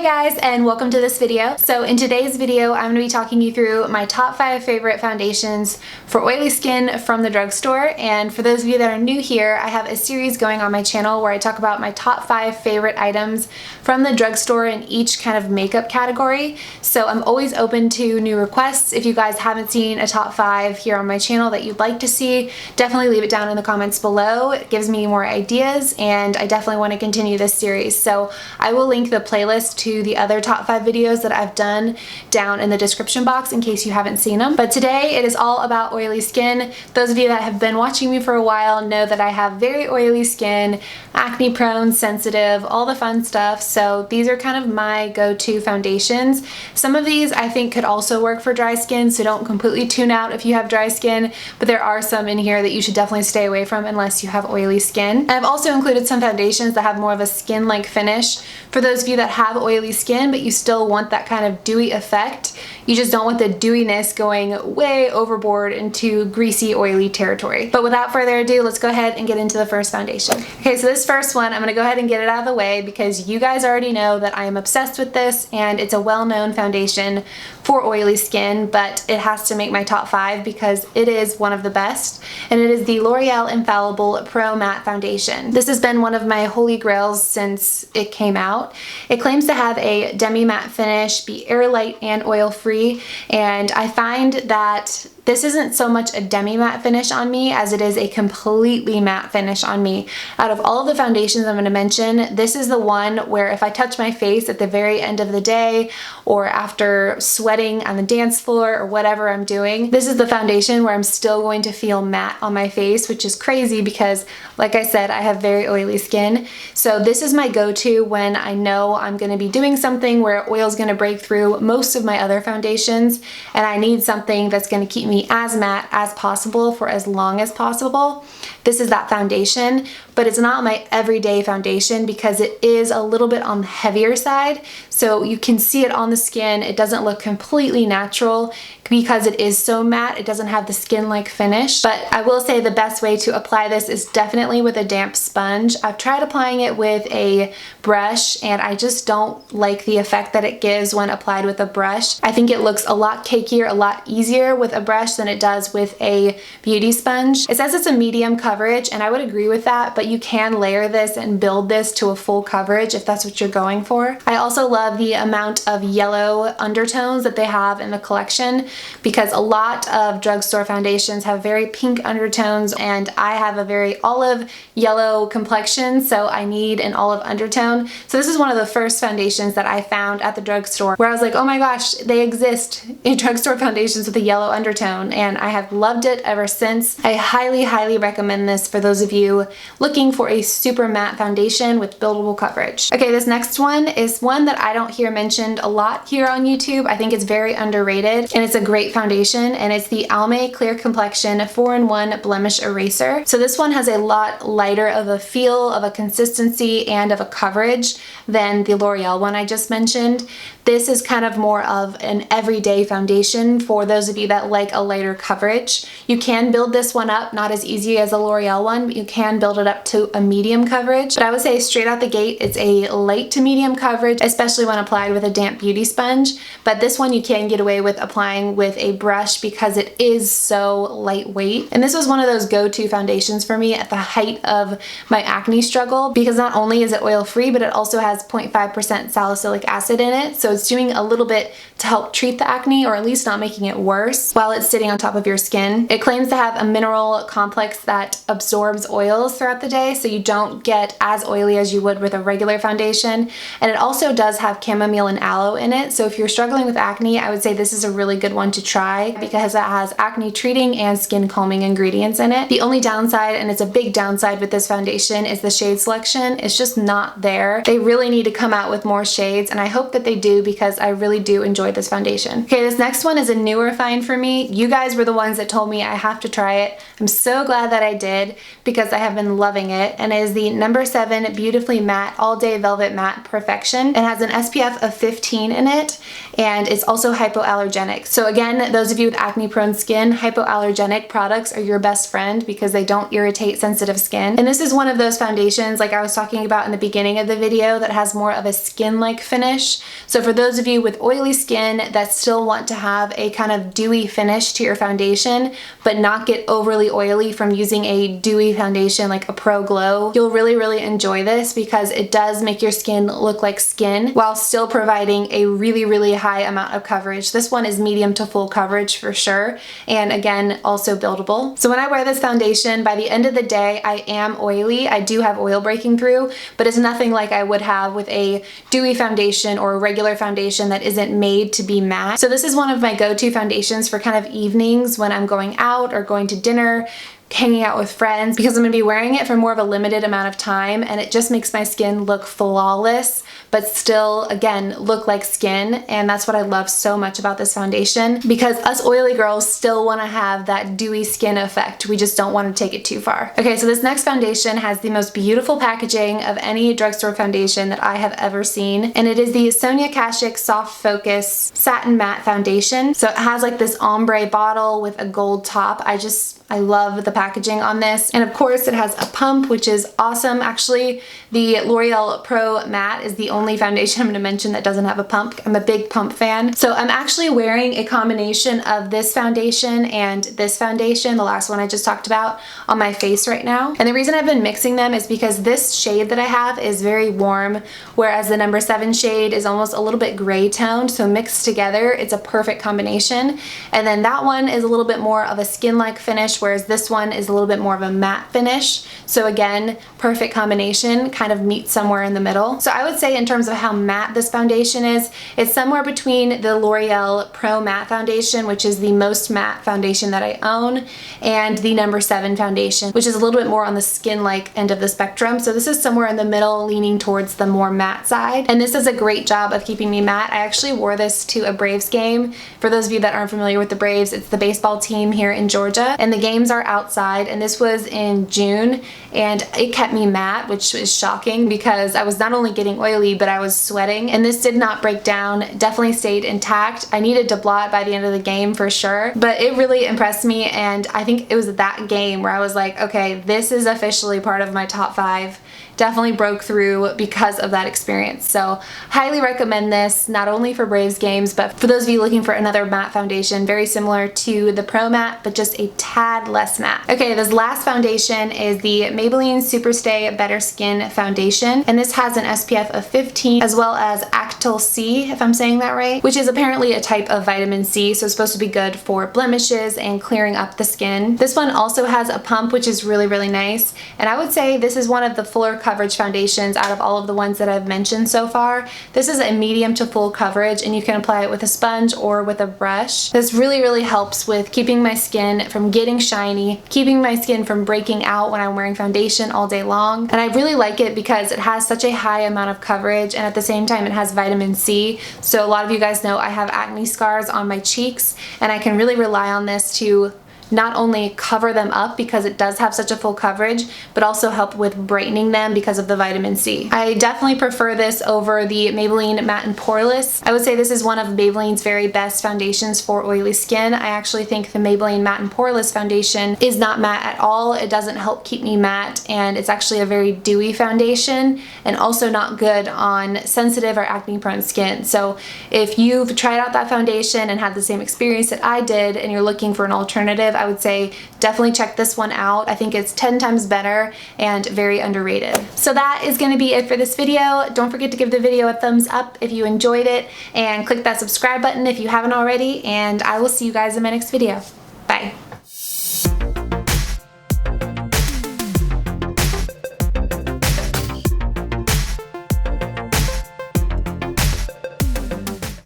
Hey guys, and welcome to this video. So in today's video, I'm going to be talking you through my top 5 favorite foundations for oily skin from the drugstore. And for those of you that are new here, I have a series going on my channel where I talk about my top 5 favorite items from the drugstore in each kind of makeup category. So I'm always open to new requests. If you guys haven't seen a top 5 here on my channel that you'd like to see, definitely leave it down in the comments below. It gives me more ideas, and I definitely want to continue this series. So I will link the playlist to the other top 5 videos that I've done down in the description box in case you haven't seen them. But today it is all about oily skin. Those of you that have been watching me for a while know that I have very oily skin, acne prone, sensitive, all the fun stuff. So these are kind of my go-to foundations. Some of these I think could also work for dry skin, so don't completely tune out if you have dry skin, but there are some in here that you should definitely stay away from unless you have oily skin. I've also included some foundations that have more of a skin-like finish for those of you that have oily skin, but you still want that kind of dewy effect. You just don't want the dewiness going way overboard into greasy, oily territory. But without further ado, let's go ahead and get into the first foundation. Okay, so this first one, I'm gonna go ahead and get it out of the way because you guys already know that I am obsessed with this, and it's a well-known foundation for oily skin, but it has to make my top 5 because it is one of the best, and it is the L'Oreal Infallible Pro Matte Foundation. This has been one of my holy grails since it came out. It claims to have a demi-matte finish, be air light and oil-free, and I find that this isn't so much a demi-matte finish on me as it is a completely matte finish on me. Out of all of the foundations I'm going to mention, this is the one where if I touch my face at the very end of the day or after sweating on the dance floor or whatever I'm doing, this is the foundation where I'm still going to feel matte on my face, which is crazy because, like I said, I have very oily skin. So this is my go-to when I know I'm going to be doing something where oil is going to break through most of my other foundations, and I need something that's going to keep me as matte as possible for as long as possible. This is that foundation, but it's not my everyday foundation because it is a little bit on the heavier side. So you can see it on the skin. It doesn't look completely natural because it is so matte. It doesn't have the skin-like finish. But I will say the best way to apply this is definitely with a damp sponge. I've tried applying it with a brush, and I just don't like the effect that it gives when applied with a brush. I think it looks a lot cakier, a lot easier with a brush than it does with a beauty sponge. It says it's a medium coverage, and I would agree with that, but you can layer this and build this to a full coverage if that's what you're going for. I also love the amount of yellow undertones that they have in the collection because a lot of drugstore foundations have very pink undertones, and I have a very olive yellow complexion, so I need an olive undertone. So this is one of the first foundations that I found at the drugstore where I was like, oh my gosh, they exist in drugstore foundations with a yellow undertone, and I have loved it ever since. I highly recommend this for those of you looking for a super matte foundation with buildable coverage. Okay, this next one is one that I don't hear mentioned a lot here on YouTube. I think it's very underrated, and it's a great foundation, and it's the Almay Clear Complexion 4-in-1 Blemish Eraser. So this one has a lot lighter of a feel, of a consistency, and of a coverage than the L'Oreal one I just mentioned. This is kind of more of an everyday foundation for those of you that like a lighter coverage. You can build this one up, not as easy as a L'Oreal one, but you can build it up to a medium coverage. But I would say straight out the gate, it's a light to medium coverage, especially when applied with a damp beauty sponge. But this one you can get away with applying with a brush because it is so lightweight. And this was one of those go-to foundations for me at the height of my acne struggle because not only is it oil-free, but it also has 0.5% salicylic acid in it. So it's doing a little bit to help treat the acne, or at least not making it worse while it's sitting on top of your skin. It claims to have a mineral complex that absorbs oils throughout the day, so you don't get as oily as you would with a regular foundation. And it also does have chamomile and aloe in it, so if you're struggling with acne, I would say this is a really good one to try because it has acne treating and skin calming ingredients in it. The only downside, and it's a big downside with this foundation, is the shade selection. It's just not there. They really need to come out with more shades, and I hope that they do because I really do enjoy this foundation. Okay, this next one is a newer find for me. You guys were the ones that told me I have to try it. I'm so glad that I did because I have been loving loving it, and it is the number 7 Beautifully Matte All Day Velvet Matte Perfection. It has an SPF of 15 in it, and it's also hypoallergenic. So again, those of you with acne prone skin, hypoallergenic products are your best friend because they don't irritate sensitive skin. And this is one of those foundations, like I was talking about in the beginning of the video, that has more of a skin-like finish. So for those of you with oily skin that still want to have a kind of dewy finish to your foundation, but not get overly oily from using a dewy foundation like a Pro Glow, you'll really enjoy this because it does make your skin look like skin while still providing a really high amount of coverage. This one is medium to full coverage for sure, and again, also buildable. So when I wear this foundation, by the end of the day, I am oily. I do have oil breaking through, but it's nothing like I would have with a dewy foundation or a regular foundation that isn't made to be matte. So this is one of my go-to foundations for kind of evenings when I'm going out or going to dinner, hanging out with friends, because I'm going to be wearing it for more of a limited amount of time, and it just makes my skin look flawless but still, again, look like skin. And that's what I love so much about this foundation, because us oily girls still want to have that dewy skin effect. We just don't want to take it too far. Okay, so this next foundation has the most beautiful packaging of any drugstore foundation that I have ever seen, and it is the Sonia Kashuk Soft Focus Satin Matte Foundation. So it has like this ombre bottle with a gold top. I love the packaging on this. And of course it has a pump, which is awesome. Actually, the L'Oreal Pro Matte is the only foundation I'm gonna mention that doesn't have a pump. I'm a big pump fan. So I'm actually wearing a combination of this foundation and this foundation, the last one I just talked about, on my face right now. And the reason I've been mixing them is because this shade that I have is very warm, whereas the number 7 shade is almost a little bit gray toned. So mixed together, it's a perfect combination. And then that one is a little bit more of a skin-like finish, whereas this one is a little bit more of a matte finish. So again, perfect combination, kind of meet somewhere in the middle. So I would say in terms of how matte this foundation is, it's somewhere between the L'Oreal Pro Matte Foundation, which is the most matte foundation that I own, and the number 7 foundation, which is a little bit more on the skin-like end of the spectrum. So this is somewhere in the middle, leaning towards the more matte side. And this does a great job of keeping me matte. I actually wore this to a Braves game. For those of you that aren't familiar with the Braves, it's the baseball team here in Georgia, and the games are outside, and this was in June, and it kept me matte, which is shocking because I was not only getting oily, but I was sweating, and this did not break down, definitely stayed intact. I needed to blot by the end of the game for sure, but it really impressed me, and I think it was that game where I was like, okay, this is officially part of my top 5. Definitely broke through because of that experience. So highly recommend this, not only for Braves games, but for those of you looking for another matte foundation very similar to the Pro Matte, but just a tad less matte. Okay, this last foundation is the Maybelline Superstay Better Skin Foundation, and this has an SPF of 15 as well as Actyl C, if I'm saying that right, which is apparently a type of vitamin C, so it's supposed to be good for blemishes and clearing up the skin. This one also has a pump, which is really nice, and I would say this is one of the fuller coverage foundations out of all of the ones that I've mentioned so far. This is a medium to full coverage, and you can apply it with a sponge or with a brush. This really helps with keeping my skin from getting shiny, keeping my skin from breaking out when I'm wearing foundation all day long. And I really like it because it has such a high amount of coverage, and at the same time it has vitamin C. So a lot of you guys know I have acne scars on my cheeks, and I can really rely on this to not only cover them up because it does have such a full coverage, but also help with brightening them because of the vitamin C. I definitely prefer this over the Maybelline Matte and Poreless. I would say this is one of Maybelline's very best foundations for oily skin. I actually think the Maybelline Matte and Poreless foundation is not matte at all. It doesn't help keep me matte, and it's actually a very dewy foundation and also not good on sensitive or acne prone skin. So if you've tried out that foundation and had the same experience that I did and you're looking for an alternative, I would say definitely check this one out. I think it's 10 times better and very underrated. So that is going to be it for this video. Don't forget to give the video a thumbs up if you enjoyed it, and click that subscribe button if you haven't already, and I will see you guys in my next video.